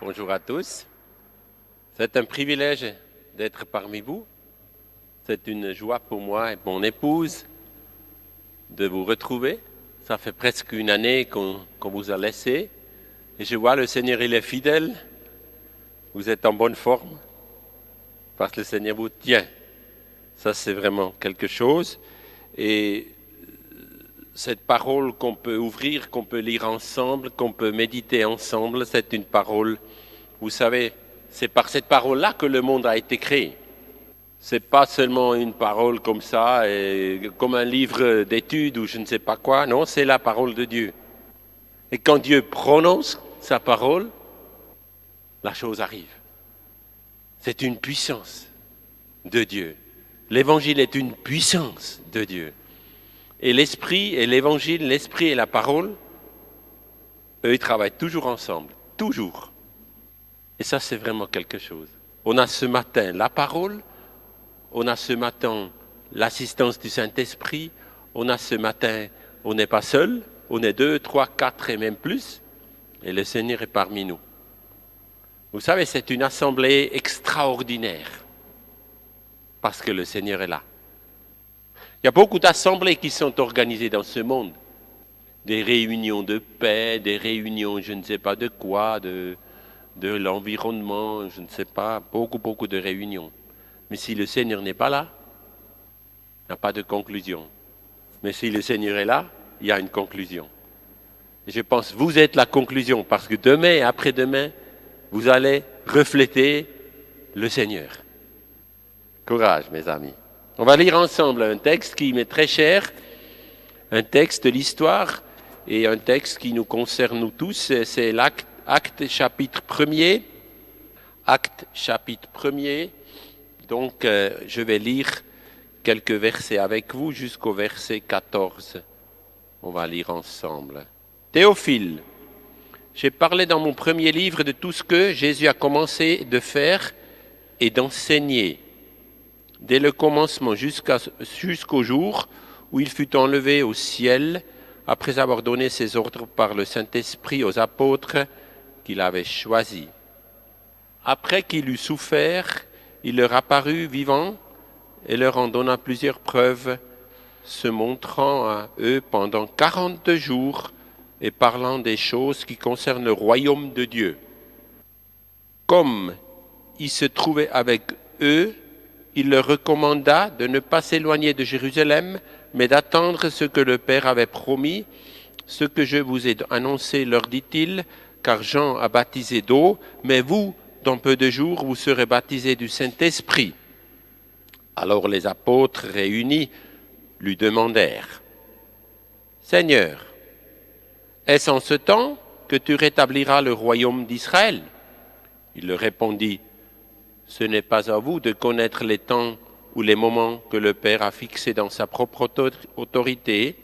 Bonjour à tous. C'est un privilège d'être parmi vous. C'est une joie pour moi et mon épouse de vous retrouver. Ça fait presque une année qu'on vous a laissé. Et je vois le Seigneur, il est fidèle. Vous êtes en bonne forme parce que le Seigneur vous tient. Ça, c'est vraiment quelque chose. Et cette parole qu'on peut ouvrir, qu'on peut lire ensemble, qu'on peut méditer ensemble, c'est une parole, vous savez, c'est par cette parole-là que le monde a été créé. C'est pas seulement une parole comme ça, comme un livre d'études ou je ne sais pas quoi. Non, c'est la parole de Dieu. Et quand Dieu prononce sa parole, la chose arrive. C'est une puissance de Dieu. L'évangile est une puissance de Dieu. Et l'esprit et l'évangile, l'esprit et la parole, eux, ils travaillent toujours ensemble. Toujours. Et ça, c'est vraiment quelque chose. On a ce matin la parole, on a ce matin l'assistance du Saint-Esprit, on a ce matin, on n'est pas seul, on est 2, 3, 4 et même plus, et le Seigneur est parmi nous. Vous savez, c'est une assemblée extraordinaire, parce que le Seigneur est là. Il y a beaucoup d'assemblées qui sont organisées dans ce monde. Des réunions de paix, des réunions je ne sais pas de quoi, de l'environnement, je ne sais pas, beaucoup de réunions. Mais si le Seigneur n'est pas là, il n'y a pas de conclusion. Mais si le Seigneur est là, il y a une conclusion. Et je pense que vous êtes la conclusion, parce que demain et après-demain, vous allez refléter le Seigneur. Courage, mes amis. On va lire ensemble un texte qui m'est très cher, un texte de l'histoire et un texte qui nous concerne nous tous, c'est l'Acte chapitre 1er. Acte chapitre 1er, donc je vais lire quelques versets avec vous jusqu'au verset 14. On va lire ensemble. Théophile, j'ai parlé dans mon premier livre de tout ce que Jésus a commencé de faire et d'enseigner, dès le commencement jusqu'au jour où il fut enlevé au ciel, après avoir donné ses ordres par le Saint-Esprit aux apôtres qu'il avait choisis. Après qu'il eut souffert, il leur apparut vivant et leur en donna plusieurs preuves, se montrant à eux pendant 42 jours et parlant des choses qui concernent le royaume de Dieu. Comme il se trouvait avec eux, il leur recommanda de ne pas s'éloigner de Jérusalem, mais d'attendre ce que le Père avait promis. Ce que je vous ai annoncé, leur dit-il, car Jean a baptisé d'eau, mais vous, dans peu de jours, vous serez baptisés du Saint-Esprit. Alors les apôtres réunis lui demandèrent, « Seigneur, est-ce en ce temps que tu rétabliras le royaume d'Israël ?» Il leur répondit, « Ce n'est pas à vous de connaître les temps ou les moments que le Père a fixés dans sa propre autorité,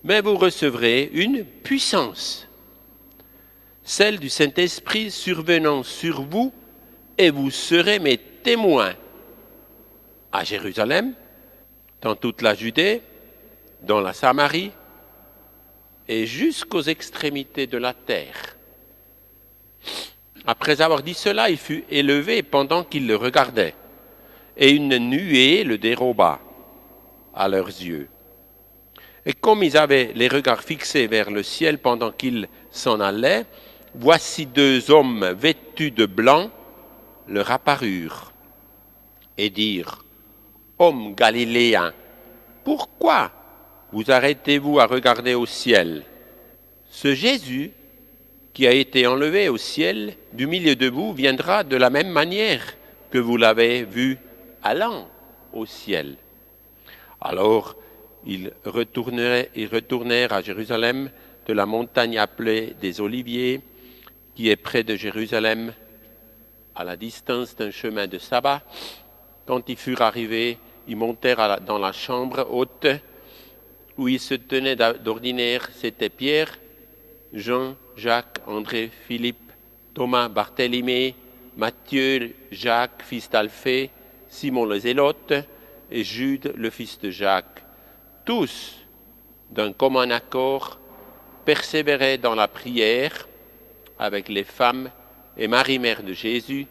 mais vous recevrez une puissance, celle du Saint-Esprit survenant sur vous, et vous serez mes témoins à Jérusalem, dans toute la Judée, dans la Samarie et jusqu'aux extrémités de la terre. » Après avoir dit cela, il fut élevé pendant qu'ils le regardaient, et une nuée le déroba à leurs yeux. Et comme ils avaient les regards fixés vers le ciel pendant qu'ils s'en allaient, voici 2 hommes vêtus de blanc leur apparurent et dirent, « Hommes galiléens, pourquoi vous arrêtez-vous à regarder au ciel? Ce Jésus qui a été enlevé au ciel du milieu de vous viendra de la même manière que vous l'avez vu allant au ciel. » Alors ils retournèrent à Jérusalem de la montagne appelée des Oliviers, qui est près de Jérusalem, à la distance d'un chemin de sabbat. Quand ils furent arrivés, ils montèrent dans la chambre haute où ils se tenaient d'ordinaire. C'était Pierre, Jean, Jacques, André, Philippe, Thomas, Barthélemy, Matthieu, Jacques, fils d'Alphée, Simon le Zélote et Jude, le fils de Jacques. Tous, d'un commun accord, persévéraient dans la prière avec les femmes et Marie, mère de Jésus,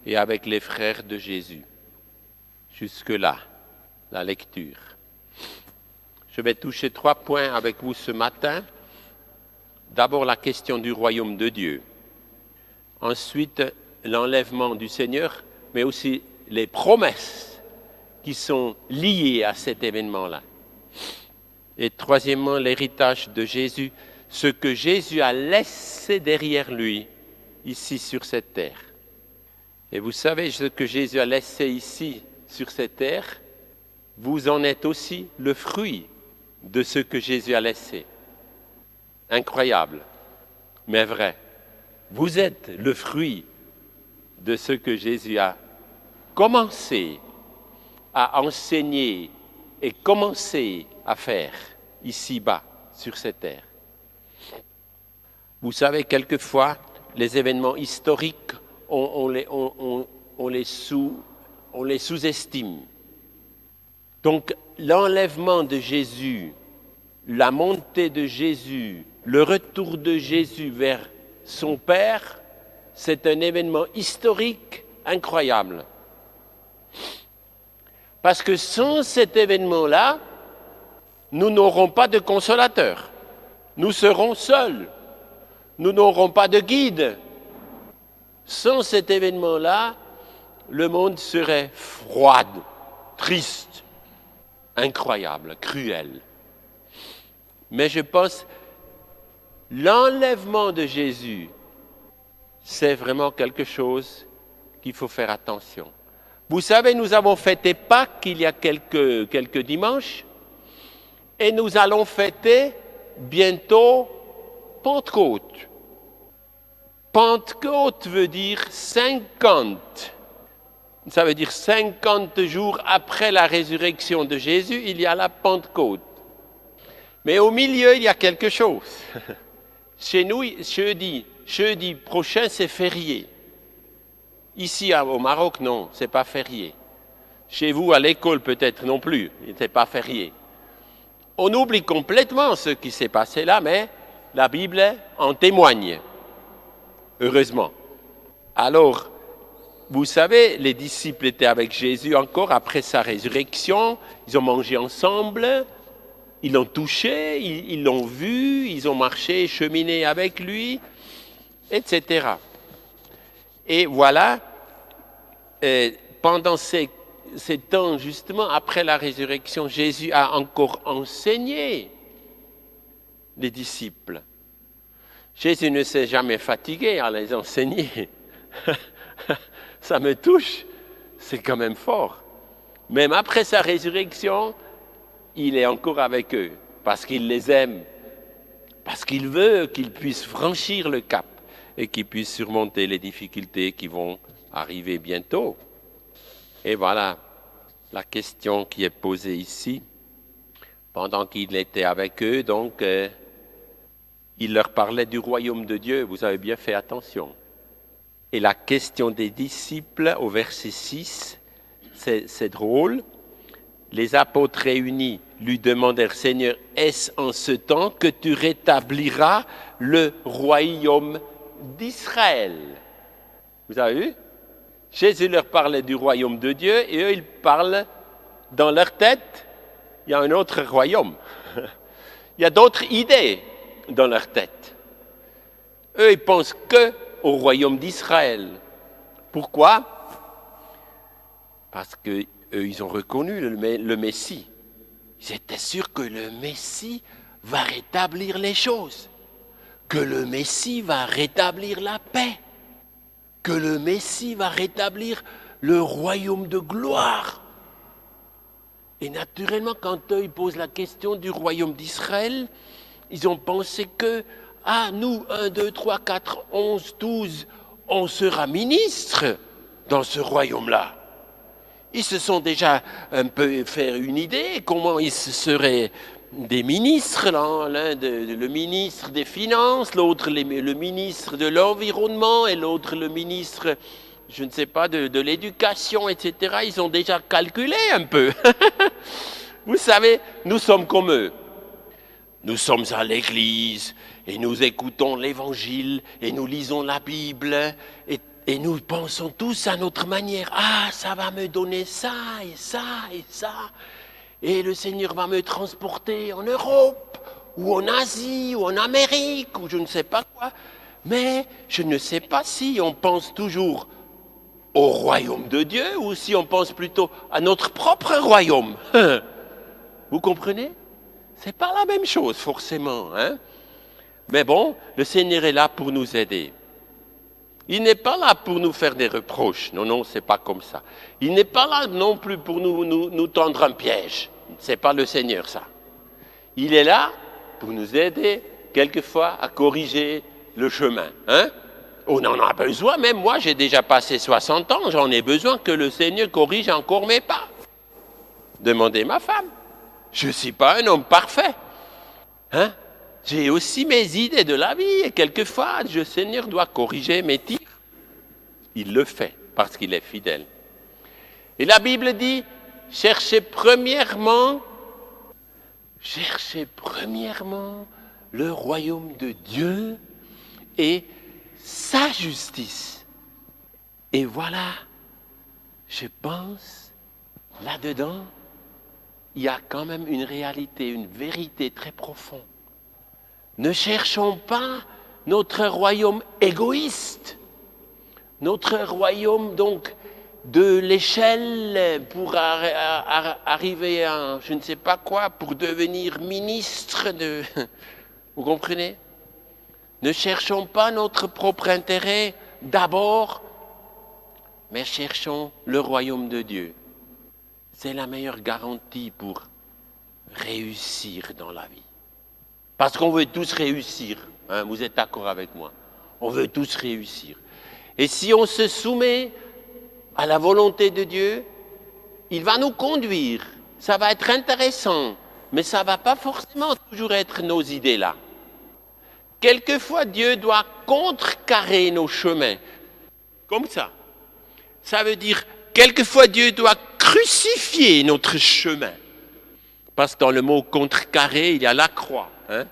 et avec les frères de Jésus. Jusque-là, la lecture. Je vais toucher 3 points avec vous ce matin. D'abord la question du royaume de Dieu. Ensuite, l'enlèvement du Seigneur, mais aussi les promesses qui sont liées à cet événement-là. Et troisièmement, l'héritage de Jésus, ce que Jésus a laissé derrière lui, ici sur cette terre. Et vous savez, ce que Jésus a laissé ici, sur cette terre, vous en êtes aussi le fruit de ce que Jésus a laissé. Incroyable, mais vrai. Vous êtes le fruit de ce que Jésus a commencé à enseigner et commencé à faire ici-bas, sur cette terre. Vous savez, quelquefois, les événements historiques, on les sous-estime. Donc, l'enlèvement de Jésus, la montée de Jésus, le retour de Jésus vers son Père, c'est un événement historique incroyable. Parce que sans cet événement-là, nous n'aurons pas de consolateur. Nous serons seuls. Nous n'aurons pas de guide. Sans cet événement-là, le monde serait froid, triste, incroyable, cruel. Mais je pense, l'enlèvement de Jésus, c'est vraiment quelque chose qu'il faut faire attention. Vous savez, nous avons fêté Pâques il y a quelques dimanches, et nous allons fêter bientôt Pentecôte. Pentecôte veut dire 50. Ça veut dire 50 jours après la résurrection de Jésus, il y a la Pentecôte. Mais au milieu, il y a quelque chose. Chez nous, jeudi prochain, c'est férié. Ici, au Maroc, non, c'est pas férié. Chez vous, à l'école, peut-être non plus, c'est pas férié. On oublie complètement ce qui s'est passé là, mais la Bible en témoigne. Heureusement. Alors, vous savez, les disciples étaient avec Jésus encore après sa résurrection. Ils ont mangé ensemble, ils l'ont touché, ils l'ont vu, ils ont marché, cheminé avec lui, etc. Et voilà, pendant ces temps, justement, après la résurrection, Jésus a encore enseigné les disciples. Jésus ne s'est jamais fatigué à les enseigner. Ça me touche, c'est quand même fort. Même après sa résurrection, il est encore avec eux, parce qu'il les aime, parce qu'il veut qu'ils puissent franchir le cap et qu'ils puissent surmonter les difficultés qui vont arriver bientôt. Et voilà la question qui est posée ici. Pendant qu'il était avec eux, donc, il leur parlait du royaume de Dieu. Vous avez bien fait attention. Et la question des disciples, au verset 6, c'est drôle. Les apôtres réunis lui demandèrent, « Seigneur, est-ce en ce temps que tu rétabliras le royaume d'Israël ?» Vous avez vu? Jésus leur parlait du royaume de Dieu et eux, ils parlent dans leur tête. Il y a un autre royaume. Il y a d'autres idées dans leur tête. Eux, ils pensent qu'au royaume d'Israël. Pourquoi? Parce qu'eux, ils ont reconnu le Messie. Ils étaient sûrs que le Messie va rétablir les choses, que le Messie va rétablir la paix, que le Messie va rétablir le royaume de gloire. Et naturellement, quand eux, ils posent la question du royaume d'Israël, ils ont pensé que, nous, 1, 2, 3, 4, 11, 12, on sera ministres dans ce royaume-là. Ils se sont déjà un peu fait une idée comment ils seraient des ministres, l'un le ministre des Finances, l'autre le ministre de l'Environnement et l'autre le ministre, je ne sais pas, de l'Éducation, etc. Ils ont déjà calculé un peu. Vous savez, nous sommes comme eux. Nous sommes à l'église et nous écoutons l'Évangile, et nous lisons la Bible, et nous pensons tous à notre manière. Ah, ça va me donner ça, et ça, et ça. Et le Seigneur va me transporter en Europe, ou en Asie, ou en Amérique, ou je ne sais pas quoi. Mais je ne sais pas si on pense toujours au royaume de Dieu, ou si on pense plutôt à notre propre royaume. Vous comprenez? C'est pas la même chose, forcément, hein? Mais bon, le Seigneur est là pour nous aider. Il n'est pas là pour nous faire des reproches. Non, non, c'est pas comme ça. Il n'est pas là non plus pour nous tendre un piège. C'est pas le Seigneur, ça. Il est là pour nous aider, quelquefois, à corriger le chemin, hein? On en a besoin, même moi, j'ai déjà passé 60 ans, j'en ai besoin que le Seigneur corrige encore mes pas. Demandez ma femme. Je ne suis pas un homme parfait. Hein? J'ai aussi mes idées de la vie et quelquefois, le Seigneur doit corriger mes tirs. Il le fait parce qu'il est fidèle. Et la Bible dit, cherchez premièrement le royaume de Dieu et sa justice. Et voilà, je pense, là-dedans, il y a quand même une réalité, une vérité très profonde. Ne cherchons pas notre royaume égoïste, notre royaume donc de l'échelle pour arriver à je ne sais pas quoi, pour devenir ministre de... Vous comprenez? Ne cherchons pas notre propre intérêt d'abord, mais cherchons le royaume de Dieu. C'est la meilleure garantie pour réussir dans la vie. Parce qu'on veut tous réussir, hein, vous êtes d'accord avec moi? On veut tous réussir. Et si on se soumet à la volonté de Dieu, il va nous conduire. Ça va être intéressant, mais ça ne va pas forcément toujours être nos idées là. Quelquefois, Dieu doit contrecarrer nos chemins. Comme ça. Ça veut dire, quelquefois, Dieu doit crucifier notre chemin. Parce que dans le mot contrecarrer, il y a la croix. Hein?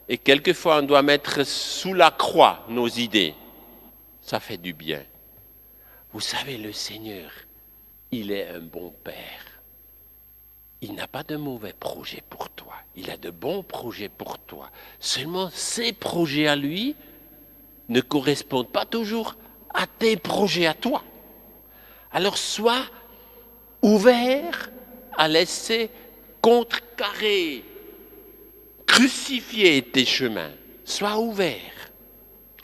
Et quelquefois, on doit mettre sous la croix nos idées. Ça fait du bien. Vous savez, le Seigneur, il est un bon Père. Il n'a pas de mauvais projets pour toi. Il a de bons projets pour toi. Seulement, ses projets à lui ne correspondent pas toujours à tes projets à toi. Alors, sois ouvert à laisser contrecarrer, crucifier tes chemins. Sois ouvert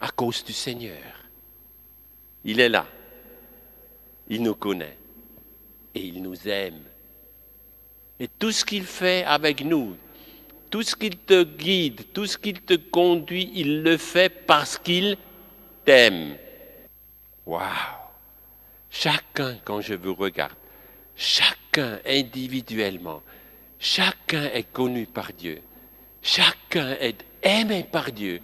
à cause du Seigneur. Il est là. Il nous connaît. Et il nous aime. Et tout ce qu'il fait avec nous, tout ce qu'il te guide, tout ce qu'il te conduit, il le fait parce qu'il t'aime. Waouh! Chacun, quand je vous regarde, chacun individuellement, chacun est connu par Dieu. Chacun est aimé par Dieu.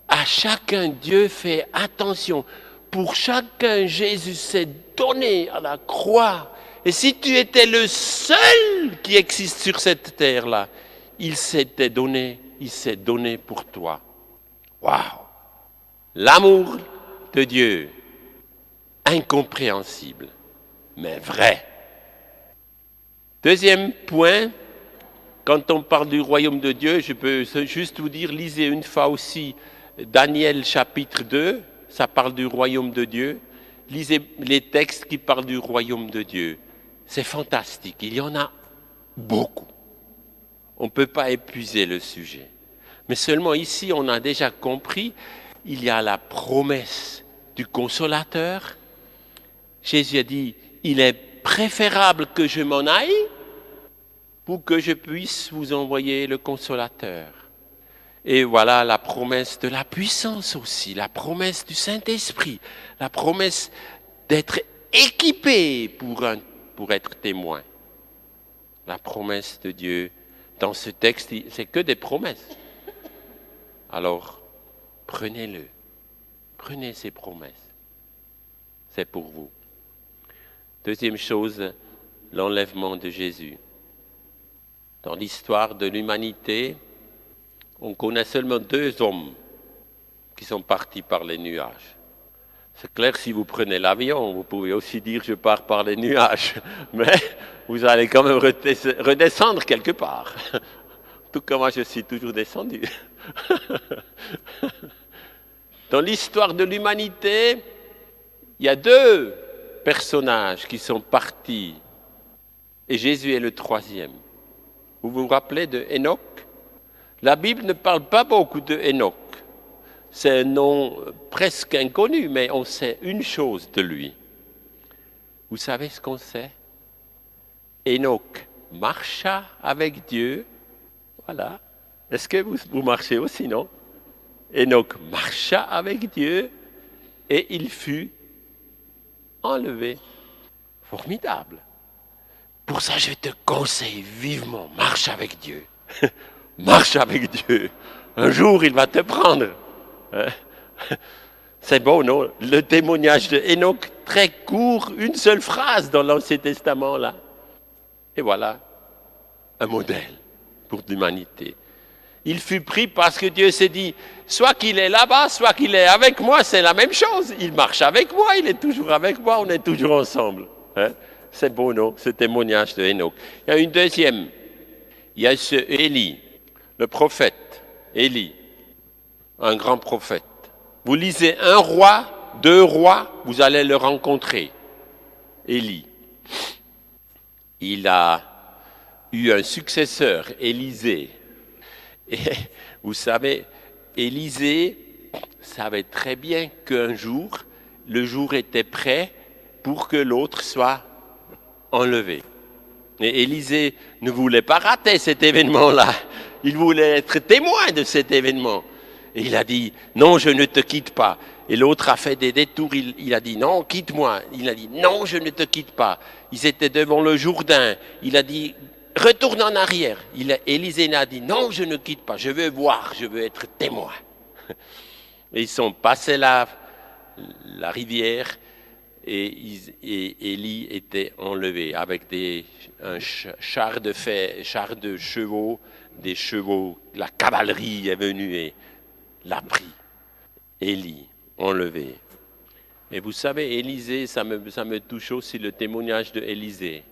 À chacun, Dieu fait attention. Pour chacun, Jésus s'est donné à la croix. Et si tu étais le seul qui existe sur cette terre-là, il s'est donné pour toi. Waouh! L'amour de Dieu, incompréhensible, mais vrai. Deuxième point, quand on parle du royaume de Dieu, je peux juste vous dire, lisez une fois aussi Daniel chapitre 2, ça parle du royaume de Dieu. Lisez les textes qui parlent du royaume de Dieu. C'est fantastique, il y en a beaucoup. On ne peut pas épuiser le sujet. Mais seulement ici, on a déjà compris, il y a la promesse du consolateur. Jésus a dit, il est préférable que je m'en aille pour que je puisse vous envoyer le consolateur. Et voilà la promesse de la puissance aussi, la promesse du Saint-Esprit, la promesse d'être équipé pour être témoin. La promesse de Dieu, dans ce texte, c'est que des promesses. Alors, prenez-le, prenez ces promesses. C'est pour vous. Deuxième chose, l'enlèvement de Jésus. Dans l'histoire de l'humanité, On connaît seulement 2 hommes qui sont partis par les nuages. C'est clair, si vous prenez l'avion, vous pouvez aussi dire je pars par les nuages, mais vous allez quand même redescendre quelque part. Tout comme moi, je suis toujours descendu. Dans l'histoire de l'humanité, il y a 2 personnages qui sont partis, et Jésus est le 3e. Vous vous rappelez de Enoch? La Bible ne parle pas beaucoup de Enoch. C'est un nom presque inconnu, mais on sait une chose de lui. Vous savez ce qu'on sait? Enoch marcha avec Dieu. Voilà. Est-ce que vous marchez aussi, non? Enoch marcha avec Dieu et il fut enlevé. Formidable. Pour ça, je te conseille vivement, marche avec Dieu. Marche avec Dieu. Un jour, il va te prendre. C'est beau, non? Le témoignage de Enoch, très court, une seule phrase dans l'Ancien Testament, là. Et voilà, un modèle pour l'humanité. Il fut pris parce que Dieu s'est dit, soit qu'il est là-bas, soit qu'il est avec moi, c'est la même chose. Il marche avec moi, il est toujours avec moi, on est toujours ensemble. C'est beau, non? Ce témoignage de Enoch. Il y a une deuxième. Il y a ce Élie, le prophète, Élie, un grand prophète. Vous lisez 1 roi, 2 rois, vous allez le rencontrer. Élie. Il a eu un successeur, Élisée. Et vous savez, Élisée savait très bien qu'un jour, le jour était prêt pour que l'autre soit enlevé. Et Élisée ne voulait pas rater cet événement-là. Il voulait être témoin de cet événement. Et il a dit, non, je ne te quitte pas. Et l'autre a fait des détours, il a dit, non, quitte-moi. Il a dit, non, je ne te quitte pas. Ils étaient devant le Jourdain. Il a dit, retourne en arrière. Élisée a dit, non, je ne quitte pas, je veux voir, je veux être témoin. Et ils sont passés la rivière et Élie était enlevé avec un char de chevaux, des chevaux, la cavalerie est venue et l'a pris. Élie, enlevé. Et vous savez, Élisée, ça me touche aussi le témoignage de Élisée.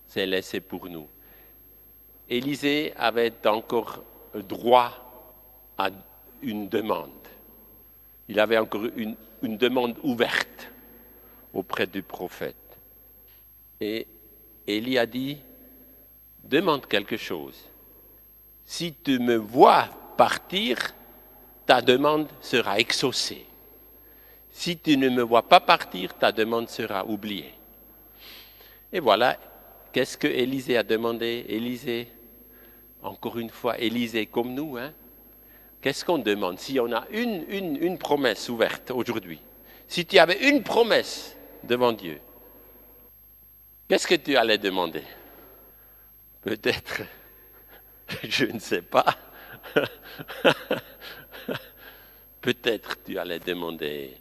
C'est laissé pour nous. Élisée avait encore droit à une demande. Il avait encore une demande ouverte auprès du prophète. Et Élie a dit, demande quelque chose. Si tu me vois partir, ta demande sera exaucée. Si tu ne me vois pas partir, ta demande sera oubliée. Et voilà, qu'est-ce que Élisée a demandé? Élisée, encore une fois, Élisée comme nous, hein? Qu'est-ce qu'on demande? Si on a une promesse ouverte aujourd'hui, si tu avais une promesse devant Dieu, qu'est-ce que tu allais demander? Peut-être, je ne sais pas, peut-être tu allais demander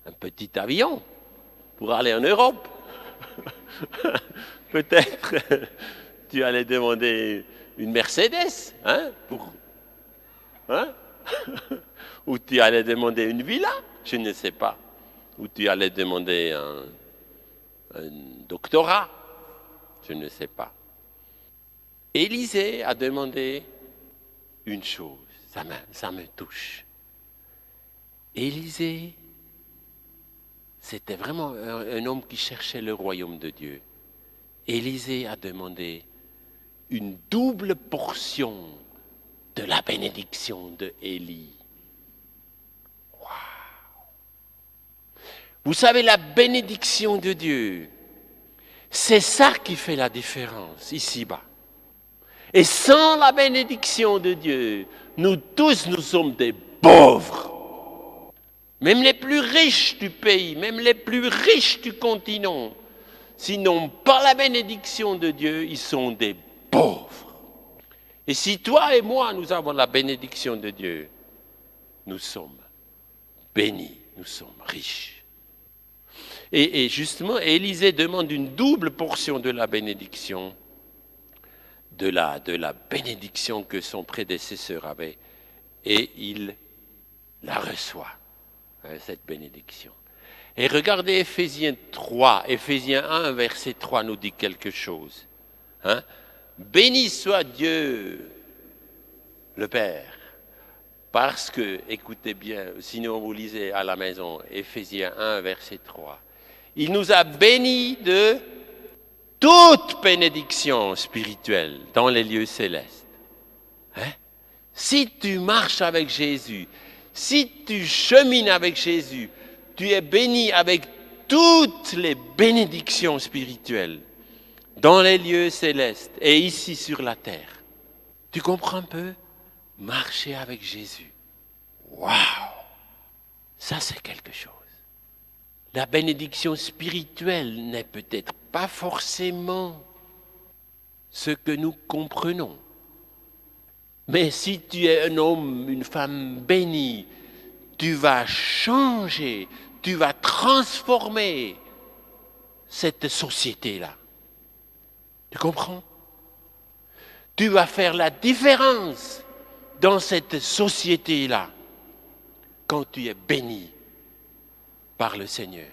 un petit avion pour aller en Europe. Peut-être tu allais demander une Mercedes, hein, ou tu allais demander une villa, je ne sais pas, ou tu allais demander un doctorat, je ne sais pas. Élisée a demandé une chose, ça me touche. Élisée, c'était vraiment un homme qui cherchait le royaume de Dieu. Élisée a demandé une double portion de la bénédiction de Élie. Wow. Vous savez, la bénédiction de Dieu, c'est ça qui fait la différence ici-bas. Et sans la bénédiction de Dieu, nous tous, nous sommes des pauvres. Même les plus riches du pays, même les plus riches du continent, s'ils n'ont pas la bénédiction de Dieu, ils sont des pauvres. Et si toi et moi, nous avons la bénédiction de Dieu, nous sommes bénis, nous sommes riches. Et justement, Élisée demande une double portion de la bénédiction de la bénédiction que son prédécesseur avait. Et il la reçoit, cette bénédiction. Et regardez Éphésiens 3, Éphésiens 1, verset 3 nous dit quelque chose. Béni soit Dieu, le Père, parce que, écoutez bien, sinon vous lisez à la maison, Éphésiens 1, verset 3, il nous a bénis de toute bénédiction spirituelle dans les lieux célestes. Si tu marches avec Jésus, si tu chemines avec Jésus, tu es béni avec toutes les bénédictions spirituelles dans les lieux célestes et ici sur la terre. Tu comprends un peu? Marcher avec Jésus. Waouh! Ça, c'est quelque chose. La bénédiction spirituelle n'est peut-être pas forcément ce que nous comprenons. Mais si tu es un homme, une femme bénie, tu vas changer, tu vas transformer cette société-là. Tu comprends? Tu vas faire la différence dans cette société-là quand tu es béni par le Seigneur.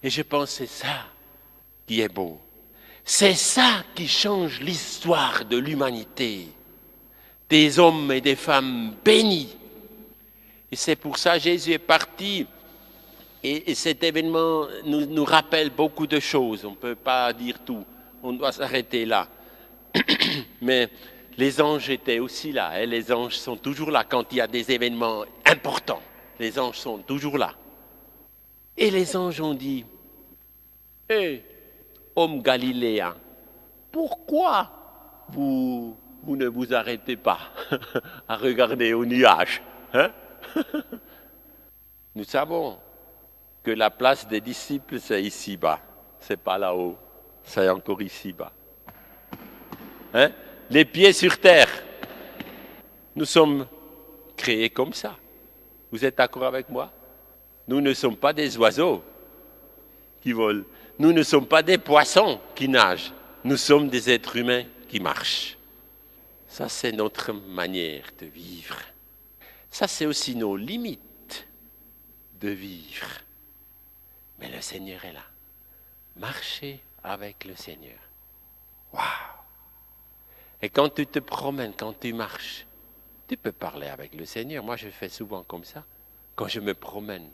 Et je pense que c'est ça qui est beau. C'est ça qui change l'histoire de l'humanité. Des hommes et des femmes bénis. Et c'est pour ça que Jésus est parti. Et cet événement nous rappelle beaucoup de choses. On ne peut pas dire tout. On doit s'arrêter là. Mais les anges étaient aussi là. Et les anges sont toujours là quand il y a des événements importants. Les anges sont toujours là. Et les anges ont dit, « Hé, homme galiléen, pourquoi vous ne vous arrêtez pas à regarder au nuage, Nous savons que la place des disciples, c'est ici-bas. C'est pas là-haut, c'est encore ici-bas. Les pieds sur terre. Nous sommes créés comme ça. Vous êtes d'accord avec moi? Nous ne sommes pas des oiseaux qui volent. Nous ne sommes pas des poissons qui nagent. Nous sommes des êtres humains qui marchent. Ça, c'est notre manière de vivre. Ça, c'est aussi nos limites de vivre. Mais le Seigneur est là. Marchez avec le Seigneur. Waouh! Et quand tu te promènes, quand tu marches, tu peux parler avec le Seigneur. Moi, je fais souvent comme ça. Quand je me promène,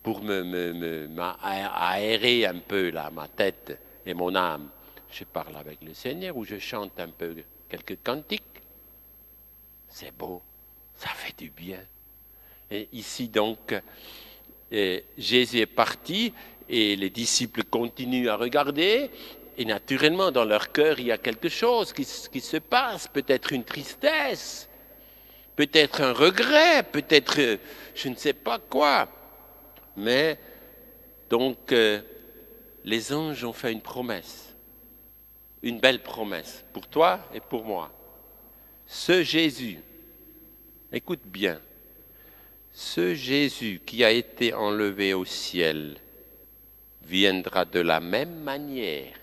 pour m'aérer un peu là, ma tête et mon âme, je parle avec le Seigneur ou je chante un peu quelques cantiques. C'est beau, ça fait du bien. Et ici donc, Jésus est parti et les disciples continuent à regarder. Et naturellement, dans leur cœur, il y a quelque chose qui se passe, peut-être une tristesse, peut-être un regret, peut-être je ne sais pas quoi. Mais donc, les anges ont fait une promesse, une belle promesse pour toi et pour moi. Ce Jésus, écoute bien, ce Jésus qui a été enlevé au ciel viendra de la même manière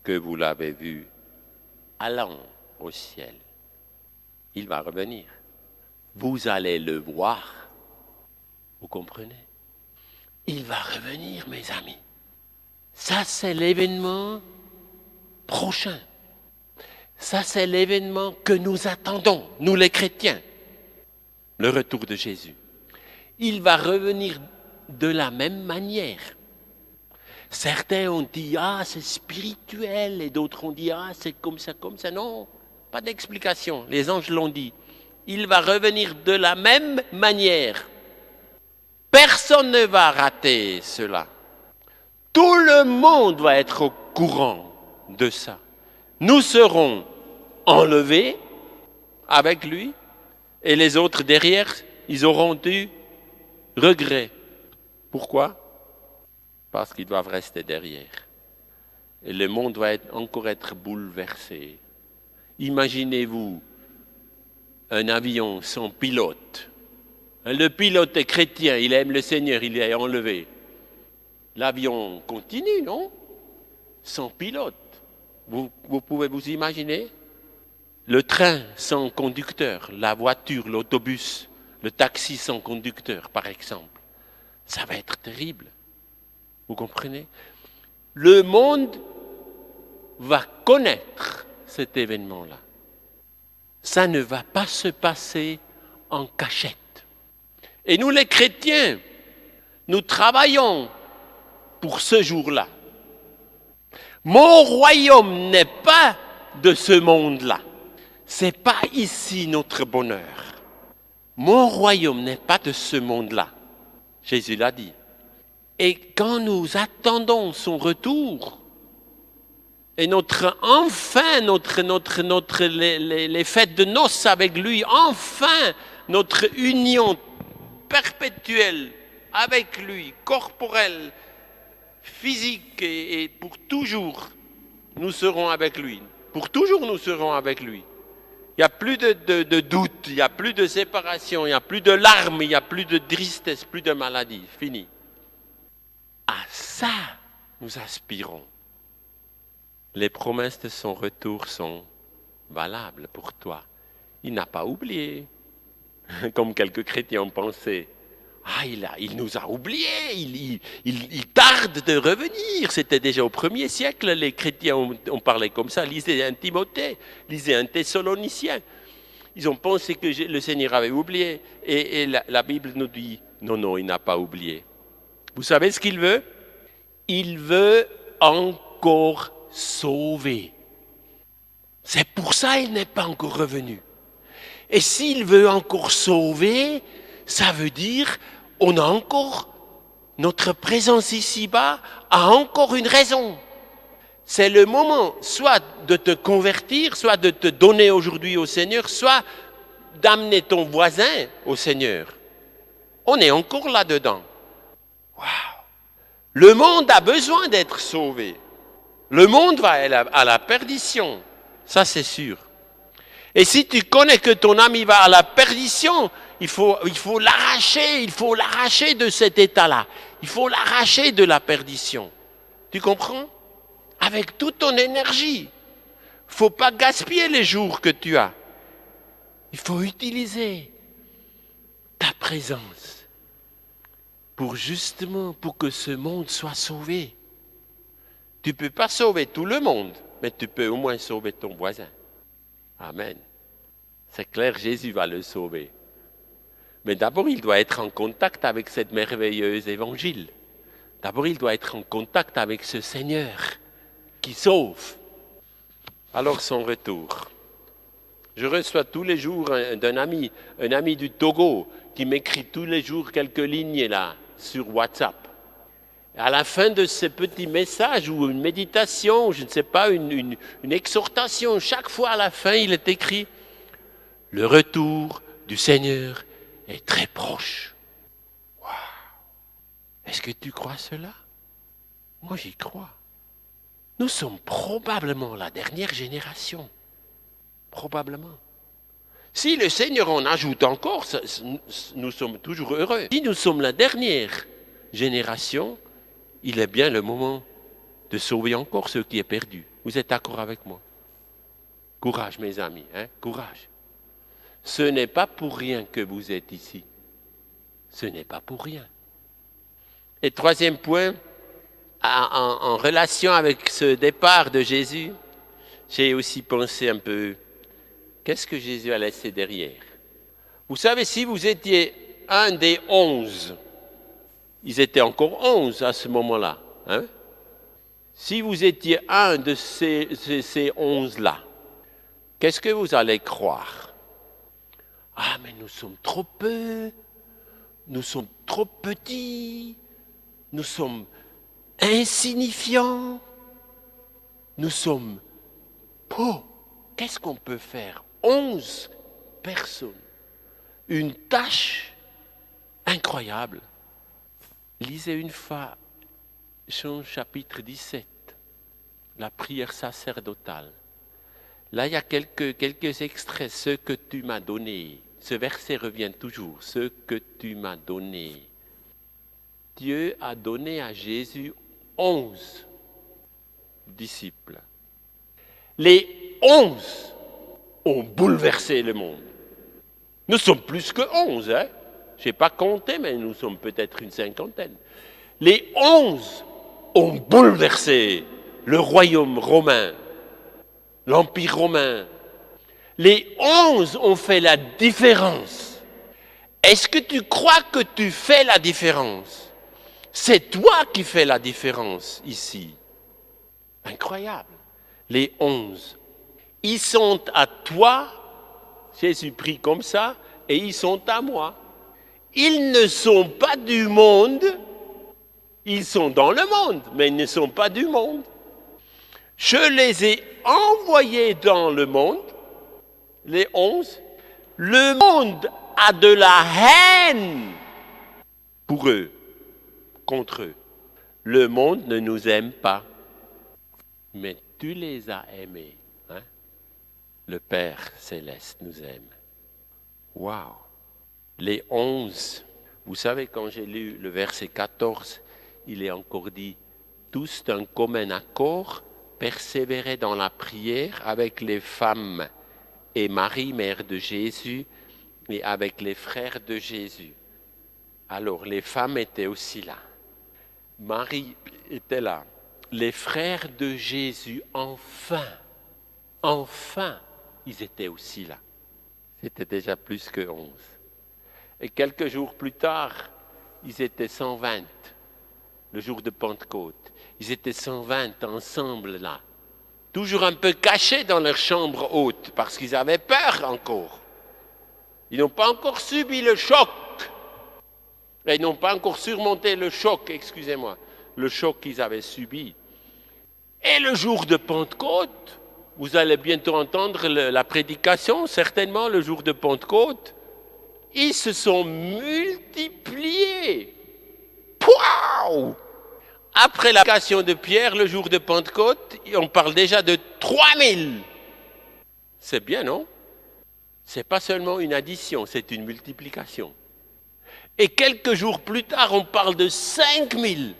que vous l'avez vu allant au ciel. Il va revenir. Vous allez le voir. Vous comprenez? Il va revenir, mes amis. Ça, c'est l'événement prochain. Ça, c'est l'événement que nous attendons, nous les chrétiens. Le retour de Jésus. Il va revenir de la même manière. Certains ont dit, ah, c'est spirituel, et d'autres ont dit, ah, c'est comme ça. Non, pas d'explication. Les anges l'ont dit. Il va revenir de la même manière. Personne ne va rater cela. Tout le monde va être au courant de ça. Nous serons enlevés avec lui, et les autres derrière, ils auront du regret. Pourquoi? Parce qu'ils doivent rester derrière. Et le monde va encore être bouleversé. Imaginez-vous un avion sans pilote. Le pilote est chrétien, il aime le Seigneur, il est enlevé. L'avion continue, non? Sans pilote. Vous pouvez vous imaginer? le train sans conducteur, la voiture, l'autobus, le taxi sans conducteur, par exemple. Ça va être terrible. Vous comprenez? Le monde va connaître cet événement-là. Ça ne va pas se passer en cachette. Et nous, les chrétiens, nous travaillons pour ce jour-là. Mon royaume n'est pas de ce monde-là. C'est pas ici notre bonheur. Mon royaume n'est pas de ce monde-là. Jésus l'a dit. Et quand nous attendons son retour, et les fêtes de noces avec lui, enfin notre union perpétuelle avec lui, corporelle, physique et pour toujours, nous serons avec lui. Pour toujours, nous serons avec lui. Il n'y a plus de doute, il n'y a plus de séparation, il n'y a plus de larmes, il n'y a plus de tristesse, plus de maladie. Fini. À ça, nous aspirons. Les promesses de son retour sont valables pour toi. Il n'a pas oublié, comme quelques chrétiens ont pensé. Ah, il nous a oubliés, il tarde de revenir. C'était déjà au 1er siècle, les chrétiens ont parlé comme ça. Lisez un Timothée, lisez un Thessalonicien. Ils ont pensé que le Seigneur avait oublié. Et la Bible nous dit, non, il n'a pas oublié. Vous savez ce qu'il veut? Il veut encore sauver. C'est pour ça qu'il n'est pas encore revenu. Et s'il veut encore sauver, ça veut dire on a encore, notre présence ici-bas a encore une raison. C'est le moment soit de te convertir, soit de te donner aujourd'hui au Seigneur, soit d'amener ton voisin au Seigneur. On est encore là-dedans. Waouh! Le monde a besoin d'être sauvé. Le monde va à la perdition. Ça, c'est sûr. Et si tu connais que ton ami va à la perdition, il faut l'arracher de cet état-là. Il faut l'arracher de la perdition. Tu comprends? Avec toute ton énergie. Il ne faut pas gaspiller les jours que tu as. Il faut utiliser ta présence pour que ce monde soit sauvé. Tu ne peux pas sauver tout le monde, mais tu peux au moins sauver ton voisin. Amen. C'est clair, Jésus va le sauver. Mais d'abord, il doit être en contact avec cette merveilleuse évangile. D'abord, il doit être en contact avec ce Seigneur qui sauve. Alors, son retour. Je reçois tous les jours un ami du Togo, qui m'écrit tous les jours quelques lignes là, sur WhatsApp. À la fin de ce petit message ou une méditation, je ne sais pas, une exhortation, chaque fois à la fin, il est écrit « Le retour du Seigneur est très proche. » Waouh! Est-ce que tu crois cela? Moi, j'y crois. Nous sommes probablement la dernière génération. Probablement. Si le Seigneur en ajoute encore, nous sommes toujours heureux. Si nous sommes la dernière génération, il est bien le moment de sauver encore ce qui est perdu. Vous êtes d'accord avec moi? Courage, mes amis, courage. Ce n'est pas pour rien que vous êtes ici. Ce n'est pas pour rien. Et troisième point, en relation avec ce départ de Jésus, j'ai aussi pensé un peu, qu'est-ce que Jésus a laissé derrière? Vous savez, si vous étiez un des 11, ils étaient encore 11 à ce moment-là. Si vous étiez un de ces 11-là, qu'est-ce que vous allez croire? Ah, mais nous sommes trop peu, nous sommes trop petits, nous sommes insignifiants, nous sommes pauvres. Qu'est-ce qu'on peut faire? 11 personnes. Une tâche incroyable. Lisez une fois Jean chapitre 17, la prière sacerdotale. Là, il y a quelques extraits. Ce que tu m'as donné. Ce verset revient toujours. Ce que tu m'as donné. Dieu a donné à Jésus 11 disciples. Les 11 ont bouleversé le monde. Nous sommes plus que 11, hein? Je n'ai pas compté, mais nous sommes peut-être une cinquantaine. Les 11 ont bouleversé le royaume romain, l'Empire romain. Les 11 ont fait la différence. Est-ce que tu crois que tu fais la différence? C'est toi qui fais la différence ici. Incroyable. Les 11. Ils sont à toi, Jésus prie comme ça, et ils sont à moi. Ils ne sont pas du monde, ils sont dans le monde, mais ils ne sont pas du monde. Je les ai envoyés dans le monde, les 11. Le monde a de la haine pour eux, contre eux. Le monde ne nous aime pas, mais tu les as aimés. Hein? Le Père céleste nous aime. Waouh! Les 11, vous savez, quand j'ai lu le verset 14, il est encore dit, tous d'un commun accord, persévéraient dans la prière avec les femmes et Marie, mère de Jésus, et avec les frères de Jésus. Alors, les femmes étaient aussi là. Marie était là. Les frères de Jésus, enfin, ils étaient aussi là. C'était déjà plus que 11. Et quelques jours plus tard, ils étaient 120, le jour de Pentecôte. Ils étaient 120 ensemble là, toujours un peu cachés dans leur chambre haute, parce qu'ils avaient peur encore. Ils n'ont pas encore subi le choc. Ils n'ont pas encore surmonté le choc, le choc qu'ils avaient subi. Et le jour de Pentecôte, vous allez bientôt entendre la prédication, certainement le jour de Pentecôte, ils se sont multipliés. Pouah! Après la prédication de Pierre, le jour de Pentecôte, on parle déjà de 3000. C'est bien, non? C'est pas seulement une addition, c'est une multiplication. Et quelques jours plus tard, on parle de 5000.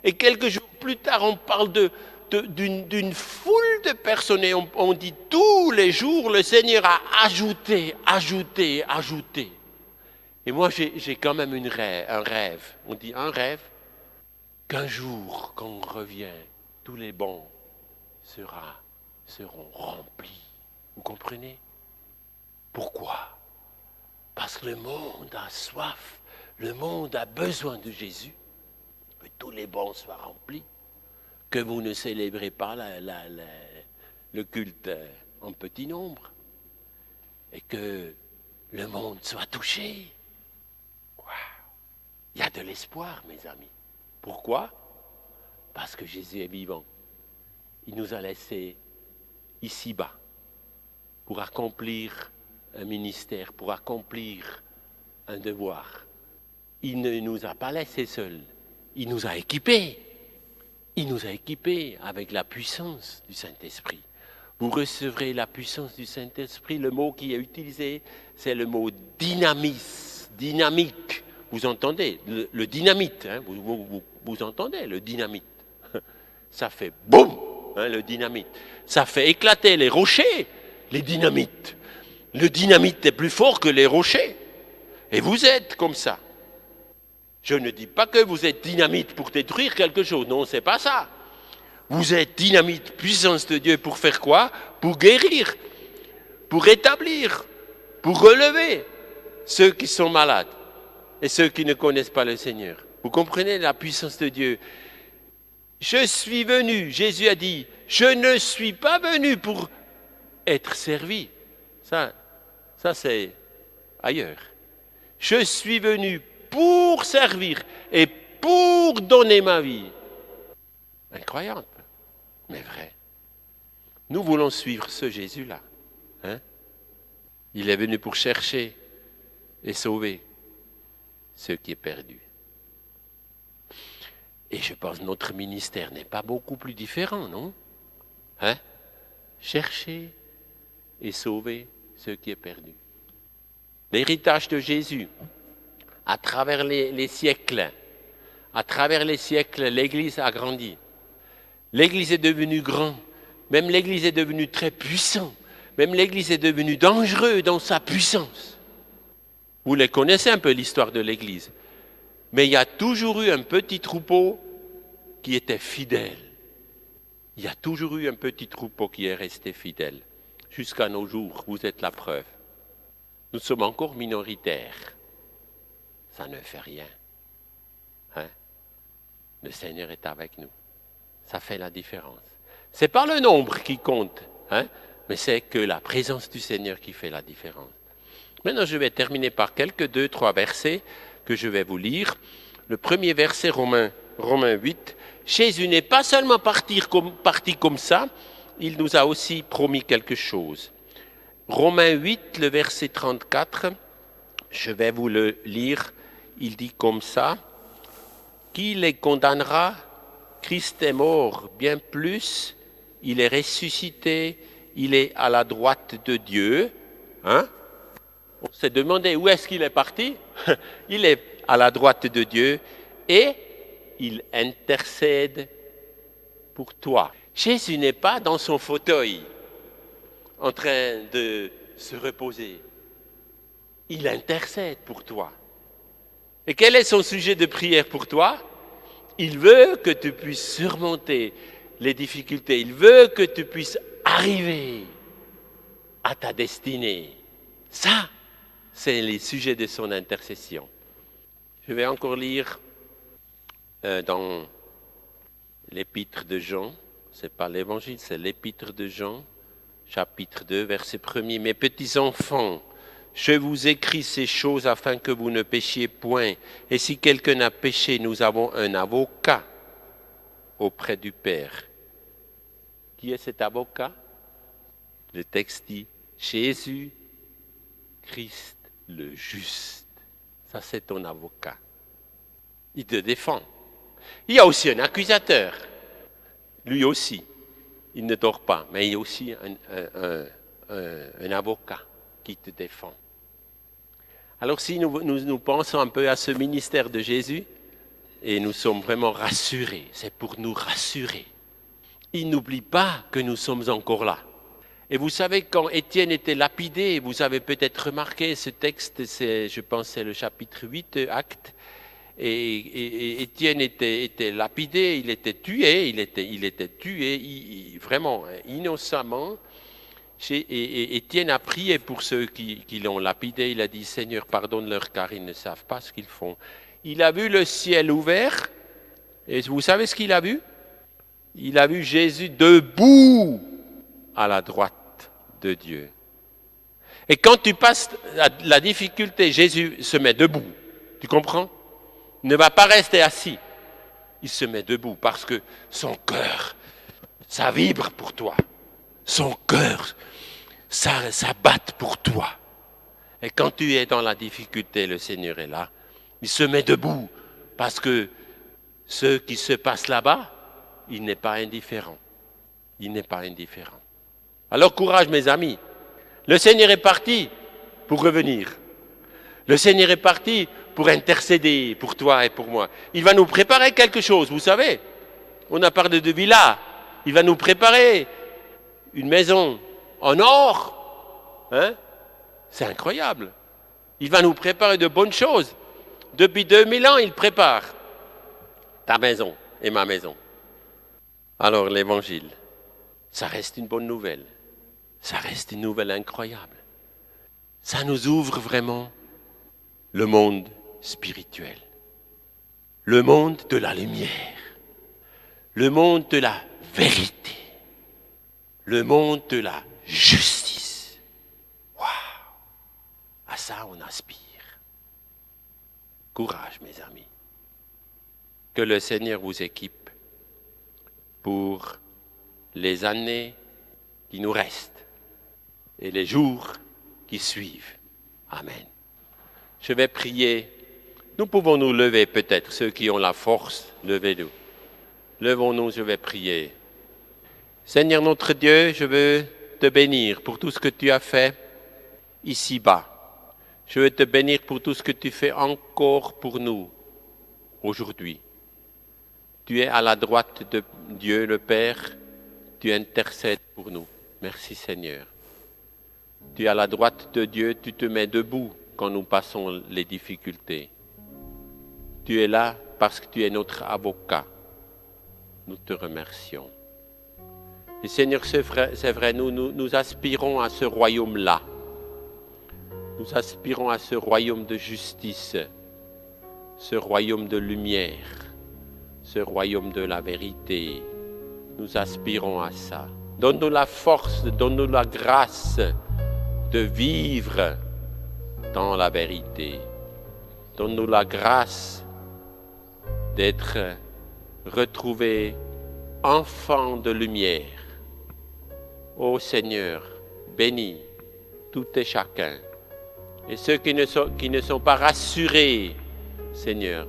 Et quelques jours plus tard, on parle d'une foule de personnes. Et on dit tous les jours, le Seigneur a ajouté. Et moi, j'ai quand même un rêve. On dit un rêve, qu'un jour, quand on revient, tous les bancs seront remplis. Vous comprenez? Pourquoi? Parce que le monde a soif, le monde a besoin de Jésus, que tous les bancs soient remplis, que vous ne célébrez pas le culte en petit nombre, et que le monde soit touché. Wow. Il y a de l'espoir, mes amis. Pourquoi? Parce que Jésus est vivant. Il nous a laissés ici-bas pour accomplir un ministère, pour accomplir un devoir. Il ne nous a pas laissés seuls. Il nous a équipés. Il nous a équipés avec la puissance du Saint-Esprit. Vous recevrez la puissance du Saint-Esprit. Le mot qui est utilisé, c'est le mot dynamique. Vous entendez le dynamite, hein, vous entendez le dynamite. Ça fait boum, hein, le dynamite. Ça fait éclater les rochers, les dynamites. Le dynamite est plus fort que les rochers. Et vous êtes comme ça. Je ne dis pas que vous êtes dynamite pour détruire quelque chose. Non, c'est pas ça. Vous êtes dynamite, puissance de Dieu pour faire quoi? Pour guérir, pour rétablir, pour relever ceux qui sont malades et ceux qui ne connaissent pas le Seigneur. Vous comprenez la puissance de Dieu? Je suis venu, Jésus a dit, je ne suis pas venu pour être servi. Ça c'est ailleurs. Je suis venu pour servir et pour donner ma vie. Incroyable, mais vrai. Nous voulons suivre ce Jésus-là. Hein? Il est venu pour chercher et sauver ce qui est perdu. Et je pense que notre ministère n'est pas beaucoup plus différent, non? Hein? Chercher et sauver ce qui est perdu. L'héritage de Jésus, à travers les siècles, l'Église a grandi. L'Église est devenue grande, même l'Église est devenue très puissante, Même l'Église est devenue dangereuse dans sa puissance. Vous les connaissez un peu l'histoire de l'Église. Mais il y a toujours eu un petit troupeau qui était fidèle. Il y a toujours eu un petit troupeau qui est resté fidèle. Jusqu'à nos jours, vous êtes la preuve. Nous sommes encore minoritaires. Ça ne fait rien. Hein? Le Seigneur est avec nous. Ça fait la différence. Ce n'est pas le nombre qui compte, hein? Mais c'est que la présence du Seigneur qui fait la différence. Maintenant, je vais terminer par quelques 2-3 versets que je vais vous lire. Le premier verset, Romains 8. Jésus n'est pas seulement parti comme ça, il nous a aussi promis quelque chose. Romains 8, le verset 34, je vais vous le lire. Il dit comme ça, « Qui les condamnera? Christ est mort, bien plus, il est ressuscité, il est à la droite de Dieu. » Hein? On s'est demandé où est-ce qu'il est parti. Il est à la droite de Dieu et il intercède pour toi. Jésus n'est pas dans son fauteuil en train de se reposer. Il intercède pour toi. Et quel est son sujet de prière pour toi? Il veut que tu puisses surmonter les difficultés. Il veut que tu puisses arriver à ta destinée. Ça, c'est les sujets de son intercession. Je vais encore lire dans l'épître de Jean. Ce n'est pas l'évangile, c'est l'épître de Jean, chapitre 2, verset 1er. Mes petits enfants, je vous écris ces choses afin que vous ne péchiez point. Et si quelqu'un a péché, nous avons un avocat auprès du Père. Qui est cet avocat? Le texte dit Jésus Christ le juste. Ça, c'est ton avocat. Il te défend. Il y a aussi un accusateur. Lui aussi, il ne dort pas, mais il y a aussi un avocat qui te défend. Alors si nous pensons un peu à ce ministère de Jésus, et nous sommes vraiment rassurés, c'est pour nous rassurer. Il n'oublie pas que nous sommes encore là. Et vous savez, quand Étienne était lapidé, vous avez peut-être remarqué ce texte, je pense que c'est le chapitre 8, Actes, et Étienne était lapidé, il était tué, vraiment innocemment. Et Étienne a prié pour ceux qui l'ont lapidé. Il a dit, Seigneur, pardonne-leur car ils ne savent pas ce qu'ils font. Il a vu le ciel ouvert. Et vous savez ce qu'il a vu? Il a vu Jésus debout à la droite de Dieu. Et quand tu passes la difficulté, Jésus se met debout. Tu comprends? Il ne va pas rester assis. Il se met debout parce que son cœur, ça vibre pour toi. Son cœur, ça batte pour toi. Et quand tu es dans la difficulté, le Seigneur est là. Il se met debout parce que ce qui se passe là-bas, il n'est pas indifférent. Il n'est pas indifférent. Alors courage mes amis. Le Seigneur est parti pour revenir. Le Seigneur est parti pour intercéder pour toi et pour moi. Il va nous préparer quelque chose, vous savez. On a parlé de villa. Il va nous préparer une maison en or. Hein? C'est incroyable. Il va nous préparer de bonnes choses. Depuis 2000 ans, il prépare ta maison et ma maison. Alors l'évangile, ça reste une bonne nouvelle. Ça reste une nouvelle incroyable. Ça nous ouvre vraiment le monde spirituel. Le monde de la lumière. Le monde de la vérité. Le monde de la justice. Waouh! À ça, on aspire. Courage, mes amis. Que le Seigneur vous équipe pour les années qui nous restent et les jours qui suivent. Amen. Je vais prier. Nous pouvons nous lever peut-être, ceux qui ont la force, levez-nous. Levons-nous, je vais prier. Seigneur notre Dieu, je veux te bénir pour tout ce que tu as fait ici-bas. Je veux te bénir pour tout ce que tu fais encore pour nous aujourd'hui. Tu es à la droite de Dieu le Père, tu intercèdes pour nous. Merci Seigneur. Tu es à la droite de Dieu, tu te mets debout quand nous passons les difficultés. Tu es là parce que tu es notre avocat. Nous te remercions. Et Seigneur, c'est vrai, nous aspirons à ce royaume-là. Nous aspirons à ce royaume de justice, ce royaume de lumière, ce royaume de la vérité. Nous aspirons à ça. Donne-nous la force, donne-nous la grâce de vivre dans la vérité. Donne-nous la grâce d'être retrouvés enfants de lumière. Ô Seigneur, bénis tout et chacun. Et ceux qui ne sont pas rassurés, Seigneur,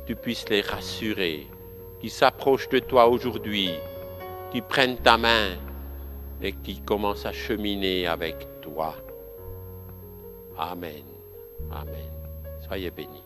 tu puisses les rassurer, qui s'approchent de toi aujourd'hui, qui prennent ta main et qui commencent à cheminer avec toi. Amen. Amen. Soyez bénis.